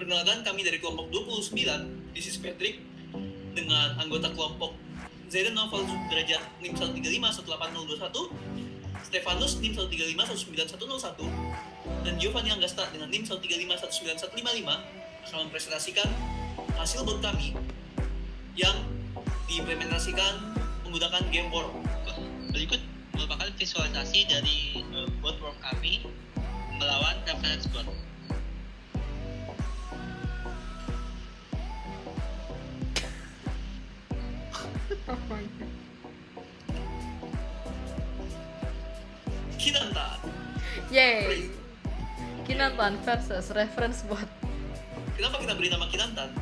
Perkenalkan, kami dari kelompok 29, this is Patrick, dengan anggota kelompok Zaidan Noval derajat NIM 135-18021, Stefanus NIM 135-19101, dan Giovanni Anggasta dengan NIM 135-19155 akan mempresentasikan hasil bot kami yang diimplementasikan menggunakan game War. Berikut merupakan visualisasi dari bot worm kami melawan reference bot. Kinantan. Yeay. Kinantan versus reference bot. Kenapa kita beri nama Kinantan?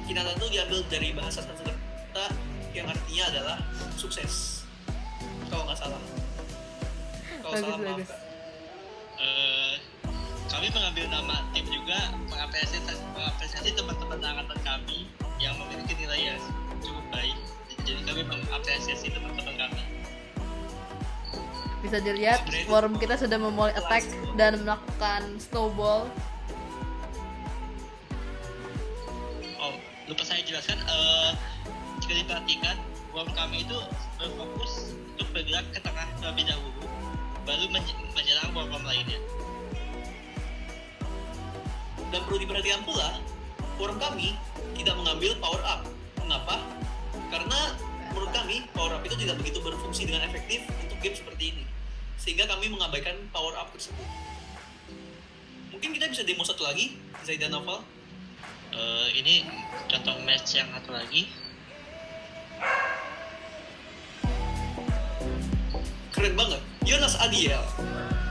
Kinantan itu diambil dari bahasa Sanskerta yang artinya adalah sukses. Kalau nggak salah. Kalau salah Bagus. maafkan. Kami mengambil nama tim juga mengapresiasi teman-teman angkatan kami yang memiliki nilai yang cukup baik. Jadi kami mengapresiasi teman-teman kami. Bisa dilihat worm kita sudah memulai attack dan melakukan snowball. Oh, lupa saya jelaskan. Jika diperhatikan, worm kami itu berfokus untuk bergerak ke tengah terlebih dahulu, baru menyerang worm lainnya. Dan perlu diperhatikan pula, worm kami tidak mengambil power up. Mengapa? Karena menurut kami power up itu tidak begitu berfungsi dengan efektif untuk game seperti ini, sehingga kami mengabaikan power up tersebut. Mungkin kita bisa demo satu lagi, Zaidan Noval. Ini contoh match yang satu lagi. Keren banget, Yonas Adiel.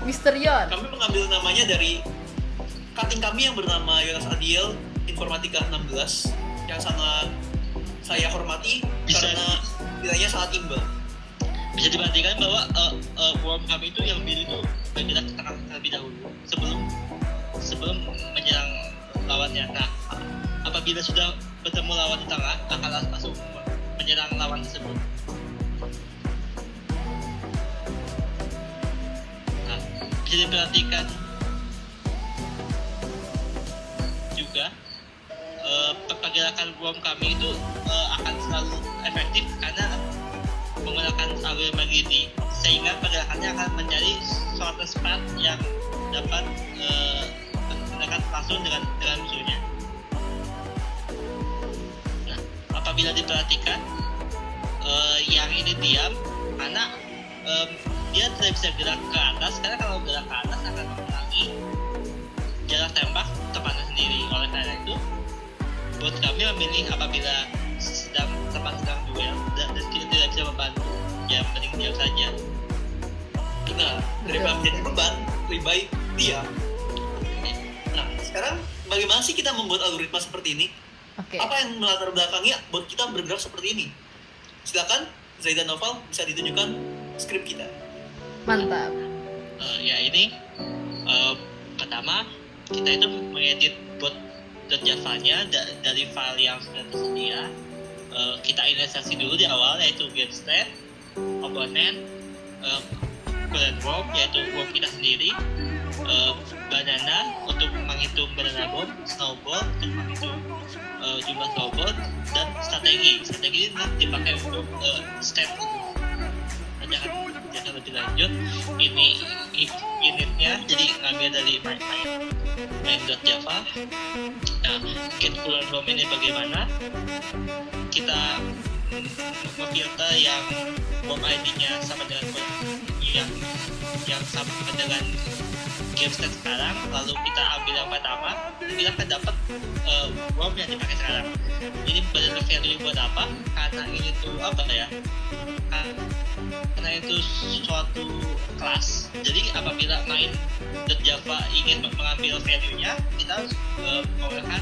Mr. Yon. Kami mengambil namanya dari cutting kami yang bernama Yonas Adiel Informatika 16, yang sangat saya hormati karena nilainya sangat imbang. Bisa diperhatikan bahwa worm kami itu yang biru itu bergerak ke tengah terlebih dahulu sebelum menyerang lawannya. Nah, apabila sudah bertemu lawan di tengah, akan langsung menyerang lawan tersebut. Nah, bisa diperhatikan juga pergerakan worm kami itu akan selalu efektif karena menggunakan algoritma greedy, sehingga pergerakannya akan menjadi suatu spot yang dapat mendekat langsung dengan musuhnya. Nah, apabila diperhatikan, yang ini diam karena dia tidak bisa gerak ke atas, karena kalau gerak ke atas akan mengurangi jarak tembak temannya sendiri. Oleh karena itu, bot kami memilih apabila teman sedang duel dan kita tidak bisa membantu, ya mending diam saja. Nah, daripada menjadi beban, lebih baik diam. Nah, sekarang bagaimana sih kita membuat algoritma seperti ini? Oke. Apa yang melatar belakangi bot kita bergerak seperti ini? Silakan, Zaidan Noval bisa ditunjukkan skrip kita. Mantap. Ya ini pertama kita itu mengedit bot.java-nya dari file yang sudah tersedia. Kita inisiasi dulu di awal, yaitu getState, opponent, current worm, yaitu worm kita sendiri, banana untuk menghitung banana bomb, snowball untuk menghitung jumlah snowball, dan strategi ini dipakai untuk step. Jangan lebih lanjut, ini initnya jadi ngambil dari main.java. Nah, get current worm ini bagaimana? Kita memfilter yang worm ID-nya sama dengan yang sama dengan game state sekarang, lalu kita ambil yang pertama, kita akan dapat worm yang dipakai sekarang. Ini berdasarkan value buat apa? Karena ini tuh apa ya? Karena itu suatu kelas. Jadi apabila main .java ingin mengambil value-nya, kita harus menggunakan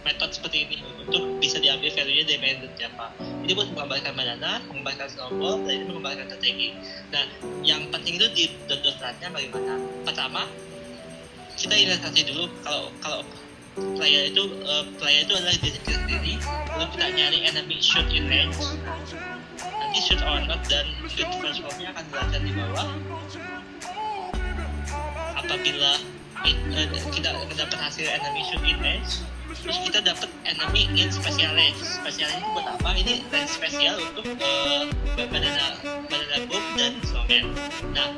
metode seperti ini untuk bisa diambil value-nya dari main.java. Ini buat mengembalikan banana, mengembalikan snowball, dan ini mengembalikan strategi. Nah, yang penting itu di dot-dotnya bagaimana? Pertama, kita investasi dulu kalau player itu adalah diri kita sendiri, lalu kita nyari enemy shoot in range, nanti shoot or not, dan get first formnya akan dijelaskan di bawah. Apabila kita dapat hasil enemy shoot in range, terus kita dapat enemy in special range. Special range itu buat apa? Ini range spesial untuk banana bomb dan snowman. Nah,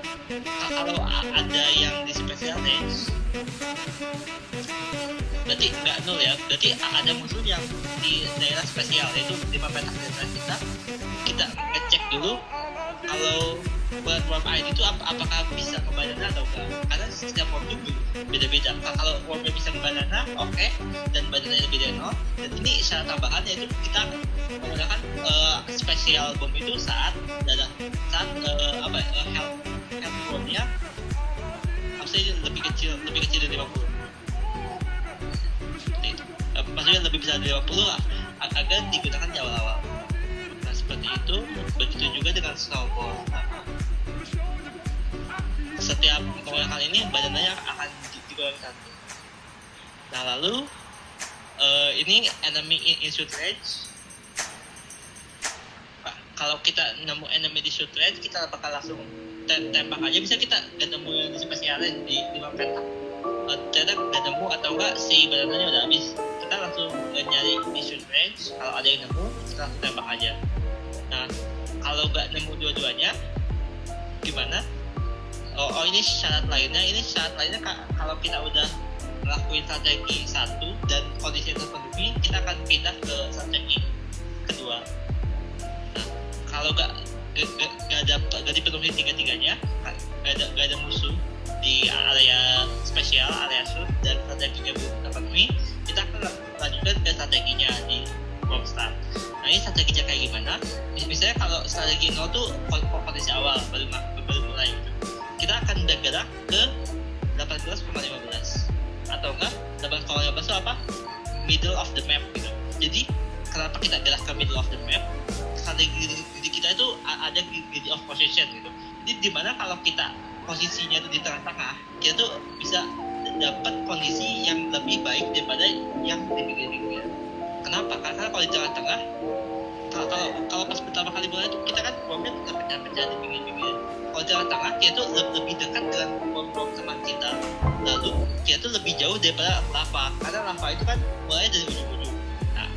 kalau ada yang di special range, berarti nggak nol ya, berarti ada musuh yang di daerah spesial, yaitu 5 petak daerah kita ngecek dulu kalau worm ID itu apakah bisa ke banana atau enggak, karena setiap worm itu beda-beda. Kalau wormnya bisa ke banana, oke, dan banana lebih dari 0, dan ini syarat tambahan yaitu kita menggunakan special bomb itu saat health wormnya lebih kecil dari 50. Maksudnya lebih besar dari 50 agar digunakan di awal-awal. Nah, seperti itu. Begitu juga dengan snowball. Setiap menggunakan ini badannya akan digoreng satu. Nah, lalu ini enemy in shoot range. Kalau kita nemu enemy di shoot range, kita bakal langsung tembak aja. Bisa kita gak nemu yang di special range di 5 petak, ternyata gak nemu atau enggak si badannya udah habis, kita langsung nyari di shoot range. Kalau ada yang nemu, kita langsung tembak aja. Nah, kalau gak nemu dua-duanya gimana? Oh, ini syarat lainnya. Ini syarat lainnya kalau kita udah ngelakuin strategi 1 dan kondisi terpenuhi, kita akan pindah ke strategi kedua. Nah, kalau gak dipenuhi tiga-tiganya, gak ada musuh di area spesial, area shoot, dan strateginya belum terpenuhi, kita akan lanjutkan ke strateginya di bomb start. Nah, ini strateginya kayak gimana? Misalnya kalau strategi 0 tuh kondisi awal, baru mulai gitu. Kita akan bergerak ke 18,15 atau enggak 18,15 itu apa? Middle of the map gitu. Jadi kenapa kita gerak ke middle of the map? Strategi kita itu ada degree of position gitu. Jadi dimana kalau kita posisinya itu di tengah-tengah, kita tuh bisa dapat kondisi yang lebih baik daripada yang di pinggir-pinggir. Kenapa? Karena kalau di tengah-tengah, kalau pas pertama kali mulai itu kita kan bomnya pecah-pecah di pinggir-pinggir. Kalau di tengah-tengah, kita tuh lebih dekat dengan bom teman kita. Lalu kita tuh lebih jauh daripada lava, karena lava itu kan mulai dari ujung-ujung. Nah,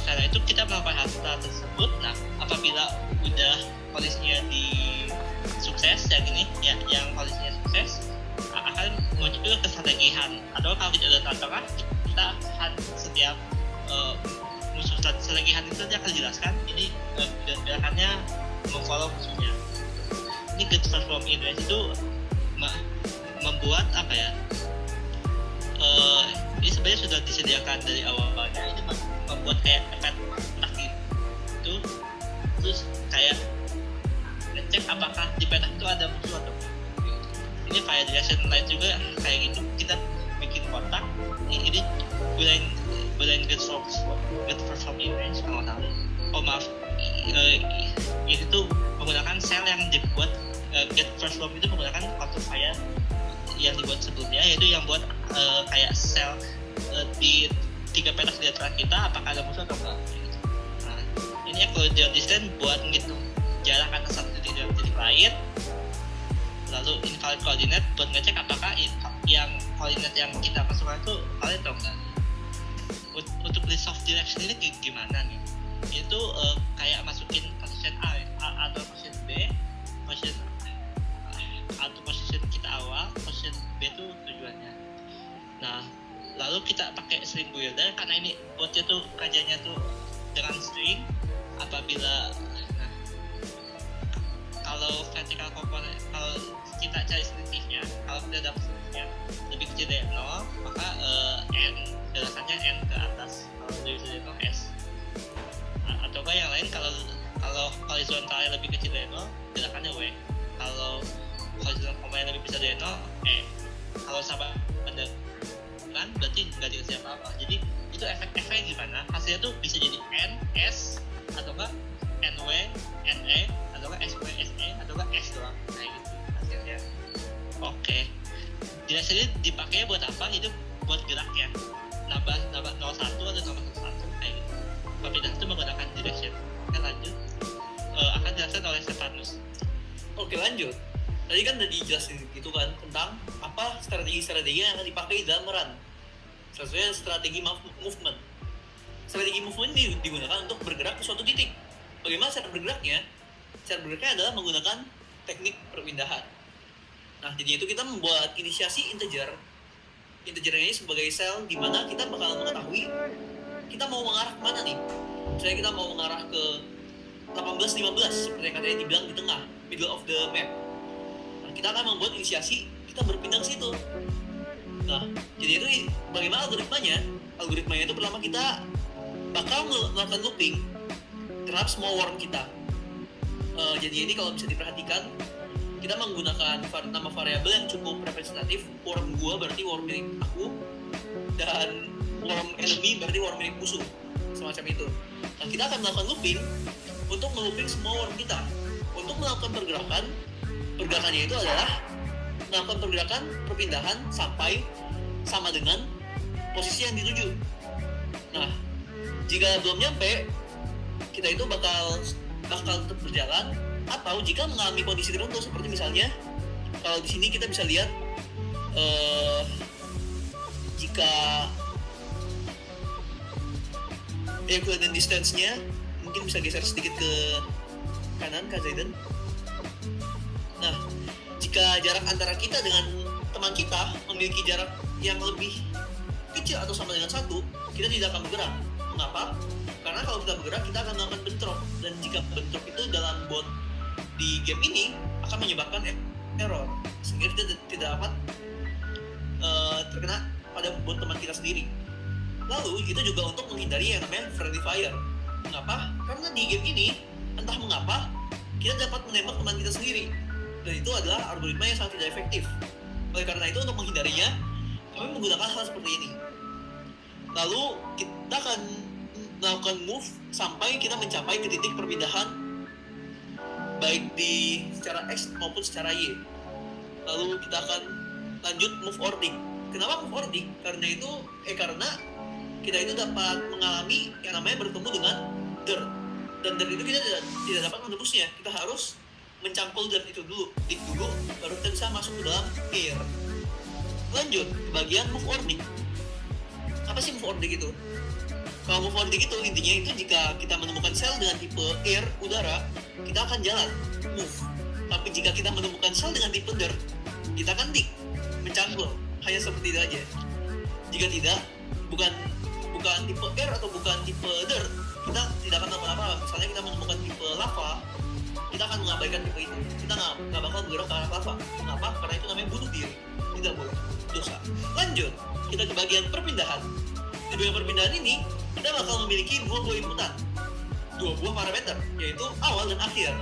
karena itu kita melakukan hal tersebut. Nah, apabila udah kondisinya di sukses yang ini, yang kondisinya sukses, akan muncul kestrategihan. Atau kalau kita udah tengah, kita akan setiap musuh strategihan itu dia akan jelaskan ini gerakannya memfollow musuhnya. Ini Get Transform in Range itu membuat apa ya? Ini sebenarnya sudah disediakan dari awalnya. Ini membuat kayak efek petak gitu. Terus kayak ngecek apakah di petak itu ada musuh atau enggak. Ini Fire Direction Light juga kayak gitu. Kita bikin kotak. Ini Blind Get Transform in Range kalau tahu. Oh maaf, ini tuh menggunakan sel yang dibuat Get Transform itu menggunakan counter fire yang dibuat sebelumnya, yaitu yang buat kayak sel di 3 petak di antara kita apakah ada musuh atau enggak. Nah, ini Accelerated Distance buat ngitung jarak antara satu titik dan titik lain. Lalu Invalid Coordinate buat ngecek apakah yang koordinat yang kita masukkan itu valid atau enggak. Untuk list of direction ini gimana nih? Itu kayak masukin position A atau position B, position atau position kita awal, position B itu tujuannya. Nah, lalu kita pakai string builder karena ini botnya tuh kerjanya tuh dengan string. Apabila kalau vertical component, kalau kita cari selisihnya, kalau kita dapat selisihnya lebih kecil dari 0, maka n gerakannya n ke atas, kalau lebih kecil dari 0 s. Atau yang lain, kalau horizontalnya lebih kecil dari 0, gerakannya w. Kalau horizontal component lebih besar dari 0, e. Kalau sama pada kan berarti nggak dikasih apa-apa. Jadi itu efek-efeknya gimana? Hasilnya tuh bisa jadi n, s, atau enggak nw, ne, atau enggak sw, se, atau enggak s doang. Kayak gitu hasilnya. Oke. Direction ini dipakainya buat apa? Itu buat geraknya. Nambah 01 atau nambah 1 kayak gitu. Perbedaan itu menggunakan direction. Kita lanjut. Akan dijelaskan oleh Stefanus. Oke, lanjut. Tadi kan udah dijelasin gitu kan tentang apa strategi-strategi yang akan dipakai dalam run. Salah satunya strategi movement. Strategi movement ini digunakan untuk bergerak ke suatu titik. Bagaimana cara bergeraknya? Cara bergeraknya adalah menggunakan teknik perpindahan. Nah, jadi itu kita membuat inisiasi integer. Integer ini sebagai sel di mana kita bakal mengetahui kita mau mengarah ke mana nih. Misalnya kita mau mengarah ke 18-15 seperti yang katanya dibilang di tengah, middle of the map. Nah, kita akan membuat inisiasi, kita berpindah ke situ. Nah, jadi itu bagaimana algoritmanya? Algoritmanya itu pertama kita bakal melakukan looping terhadap semua worm kita. Jadi ini kalau bisa diperhatikan, kita menggunakan nama variabel yang cukup representatif. Worm gua berarti worm milik aku, dan worm enemy berarti worm milik musuh, semacam itu. Nah, kita akan melakukan looping untuk melooping semua worm kita. Untuk melakukan pergerakannya itu adalah melakukan pergerakan perpindahan sampai sama dengan posisi yang dituju. Nah, jika belum nyampe, kita itu bakal tetap berjalan, atau jika mengalami kondisi tertentu seperti misalnya kalau di sini kita bisa lihat jika Euclidean distance-nya mungkin bisa geser sedikit ke kanan, Kak Zaidan. Nah, jika jarak antara kita dengan teman kita memiliki jarak yang lebih kecil atau sama dengan 1, kita tidak akan bergerak. Mengapa? Karena kalau kita bergerak, kita akan melakukan bentrok, dan jika bentrok itu dalam bot di game ini akan menyebabkan error, sehingga kita tidak dapat terkena pada bot teman kita sendiri. Lalu itu juga untuk menghindari yang namanya friendly fire. Mengapa? Karena di game ini entah mengapa kita dapat menembak teman kita sendiri, dan itu adalah algoritma yang sangat tidak efektif. Oleh karena itu, untuk menghindarinya, kami menggunakan hal seperti ini. Lalu kita akan melakukan move sampai kita mencapai ke titik perpindahan baik di secara X maupun secara Y. Lalu kita akan lanjut move ordik. Kenapa move ordik? Karena kita itu dapat mengalami yang namanya bertemu dengan dirt, dan dirt itu kita tidak dapat menembusnya. Kita harus mencangkul dirt itu dulu, dig dulu, baru kita bisa masuk ke dalam air. Lanjut ke bagian move ordik. Apa sih move ordik itu? Kalau move ordik itu intinya itu jika kita menemukan sel dengan tipe air, udara, kita akan jalan, move. Tapi jika kita menemukan sel dengan tipe dirt, kita akan dig, mencangkul. Hanya seperti itu aja. Jika tidak, bukan tipe air atau bukan tipe dirt, kita tidak akan melakukan apa-apa. Misalnya kita menemukan tipe lava, kita akan mengabaikan tipe itu. Kita nggak bakal bergerak ke arah lava. Mengapa? Karena itu namanya bunuh diri. Tidak boleh, dosa. Lanjut, kita ke bagian perpindahan. Di bagian perpindahan ini, kita bakal memiliki dua buah inputan, dua buah parameter, yaitu awal dan akhir.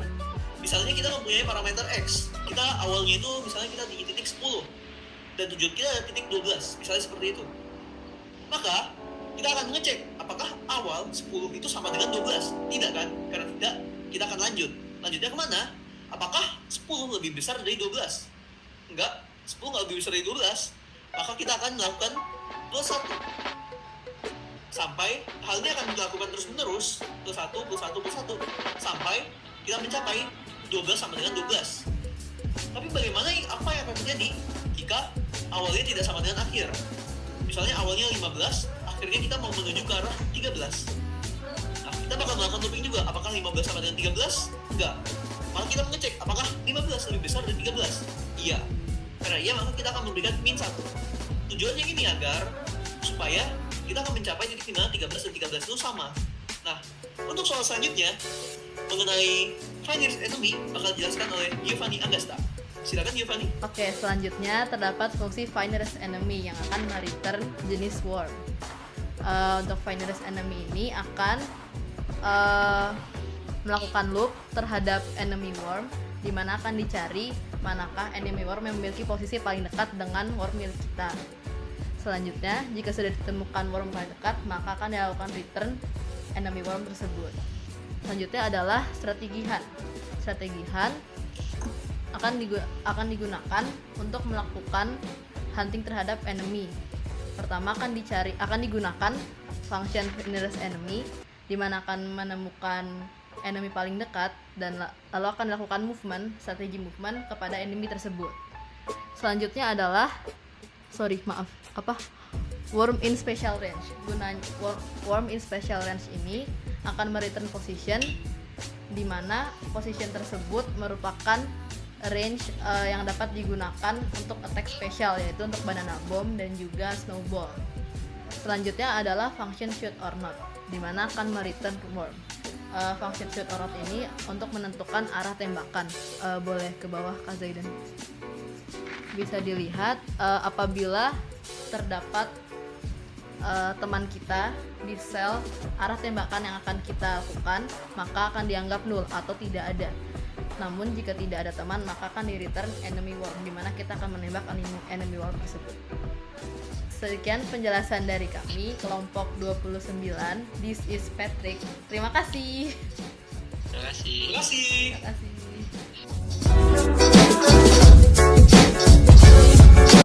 Misalnya kita mempunyai parameter X, kita awalnya itu misalnya kita di titik 10, dan tujuan kita ada titik 12, misalnya seperti itu. Maka, kita akan mengecek apakah awal 10 itu sama dengan 12. Tidak kan? Karena tidak, kita akan lanjut. Lanjutnya kemana? Apakah 10 lebih besar dari 12? Enggak, 10 nggak lebih besar dari 12. Maka kita akan melakukan plus 1. Sampai hal ini akan dilakukan terus-menerus, plus 1, plus 1, plus 1. Sampai kita mencapai 12 sama dengan 12. Tapi bagaimana, apa yang akan terjadi jika awalnya tidak sama dengan akhir? Misalnya awalnya 15, akhirnya kita mau menuju ke arah 13. Nah, kita bakal melakukan looping juga. Apakah 15 sama dengan 13? Enggak. Maka kita mengecek apakah 15 lebih besar dari 13? Iya. Karena iya, maka kita akan memberikan min 1. Tujuannya ini agar supaya kita akan mencapai titik dimana 13 dan 13 itu sama. Nah, untuk soal selanjutnya mengenai Find Nearest Enemy bakal dijelaskan oleh Giovanni Agasta. Silakan Giovanni. Oke, selanjutnya terdapat fungsi Find Nearest Enemy yang akan mereturn jenis worm. Untuk Find Nearest Enemy ini akan melakukan loop terhadap enemy worm, di mana akan dicari manakah enemy worm yang memiliki posisi paling dekat dengan worm milik kita. Selanjutnya, jika sudah ditemukan worm paling dekat, maka akan dilakukan return enemy worm tersebut. Selanjutnya adalah strategi hunt. Strategi hunt akan digunakan untuk melakukan hunting terhadap enemy. Pertama akan digunakan function nearest enemy, di mana akan menemukan enemy paling dekat dan lalu akan dilakukan strategi movement kepada enemy tersebut. Selanjutnya adalah worm in special range. Worm in special range ini akan mereturn position, di mana position tersebut merupakan range yang dapat digunakan untuk attack special, yaitu untuk banana bomb dan juga snowball. Selanjutnya adalah function shoot or not, di mana akan mereturn worm. Function shoot or not ini untuk menentukan arah tembakan. Boleh ke bawah Kak Zaidan. Bisa dilihat apabila terdapat teman kita di sel arah tembakan yang akan kita lakukan, maka akan dianggap null atau tidak ada. Namun jika tidak ada teman, maka akan di return enemy worm, di mana kita akan menembak enemy worm tersebut. Sekian penjelasan dari kami, kelompok 29. This is Patrick. Terima kasih. Terima kasih. Terima kasih. Terima kasih.